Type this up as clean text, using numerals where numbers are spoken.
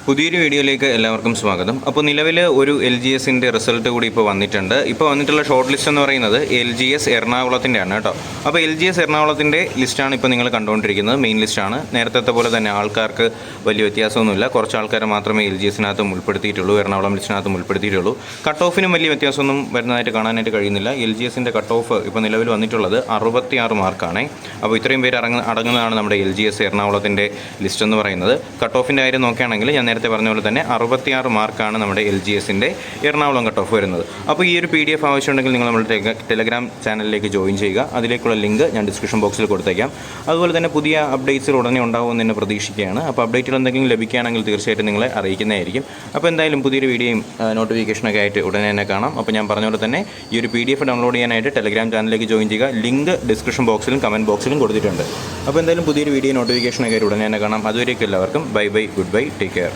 പുതിയൊരു വീഡിയോയിലേക്ക് എല്ലാവർക്കും സ്വാഗതം. അപ്പോൾ നിലവിൽ ഒരു LGSൻ്റെ റിസൾട്ട് കൂടി ഇപ്പോൾ വന്നിട്ടുണ്ട്. ഇപ്പോൾ വന്നിട്ടുള്ള ഷോർട്ട് ലിസ്റ്റ് എന്ന് പറയുന്നത് LGS എറണാകുളത്തിൻ്റെ ആണ് കേട്ടോ. അപ്പോൾ LGS എറണാകുളത്തിൻ്റെ ലിസ്റ്റാണ് ഇപ്പോൾ നിങ്ങൾ കണ്ടുകൊണ്ടിരിക്കുന്നത്. മെയിൻ ലിസ്റ്റാണ്. നേരത്തെ പോലെ തന്നെ ആൾക്കാർക്ക് വലിയ വ്യത്യാസമൊന്നുമില്ല. കുറച്ച് ആൾക്കാരെ മാത്രമേ LGSനകത്തും ഉൾപ്പെടുത്തിയിട്ടുള്ളൂ, എറണാകുളം ലിസ്റ്റിനകത്തും ഉൾപ്പെടുത്തിയിട്ടുള്ളൂ. കട്ട് ഓഫിനും വലിയ വ്യത്യാസമൊന്നും വരുന്നതായിട്ട് കാണാനായിട്ട് കഴിയുന്നില്ല. LGSൻ്റെ കട്ട് ഓഫ് ഇപ്പോൾ നിലവിൽ വന്നിട്ടുള്ളത് 66 മാർക്കാണ്. അപ്പോൾ ഇത്രയും പേര് അടങ്ങുന്നതാണ് നമ്മുടെ LGS എറണാകുളത്തിൻ്റെ ലിസ്റ്റ് എന്ന് പറയുന്നത്. കട്ട് ഓഫിൻ്റെ കാര്യം നോക്കുകയാണെങ്കിൽ ഞാൻ നേരത്തെ പറഞ്ഞ പോലെ തന്നെ 66 മാർക്കാണ് നമ്മുടെ LGSൻ്റെ എറണാകുളം കട്ട് ഓഫ് വരുന്നത്. അപ്പോൾ ഈ ഒരു PDF ആവശ്യമുണ്ടെങ്കിൽ നിങ്ങൾ നമ്മുടെ ടെലഗ്രാം ചാനലിലേക്ക് ജോയിൻ ചെയ്യുക. അതിലേക്കുള്ള ലിങ്ക് ഞാൻ ഡിസ്ക്രിപ്ഷൻ ബോക്സിൽ കൊടുത്തേക്കാം. അതുപോലെ തന്നെ പുതിയ അപ്ഡേറ്റ്സിൽ ഉടനെ ഉണ്ടാകുമെന്ന് തന്നെ പ്രതീക്ഷിക്കുകയാണ്. അപ്പോൾ അപ്ഡേറ്റുകൾ എന്തെങ്കിലും ലഭിക്കുകയാണെങ്കിൽ തീർച്ചയായിട്ടും നിങ്ങളെ അറിയിക്കുന്നതായിരിക്കും. അപ്പോൾ എന്തായാലും പുതിയൊരു വീഡിയോയും നോട്ടിഫിക്കേഷനൊക്കെ ആയിട്ട് ഉടനെ തന്നെ കാണാം. അപ്പോൾ ഞാൻ പറഞ്ഞ പോലെ തന്നെ ഈ ഒരു PDF ഡൗൺലോഡ് ചെയ്യാനായിട്ട് ടെലഗ്രാം ചാനലിലേക്ക് ജോയിൻ ചെയ്യുക. ലിങ്ക് ഡിസ്ക്രിപ്ഷൻ ബോക്സിലും കമൻറ്റ് ബോക്സിലും കൊടുത്തിട്ടുണ്ട്. അപ്പോൾ എന്തായാലും പുതിയൊരു വീഡിയോ നോട്ടിഫിക്കേഷനൊക്കെ ആയിട്ട് ഉടനെ തന്നെ കാണാം. അതുവരേക്കും എല്ലാവർക്കും bye bye, good bye, take care.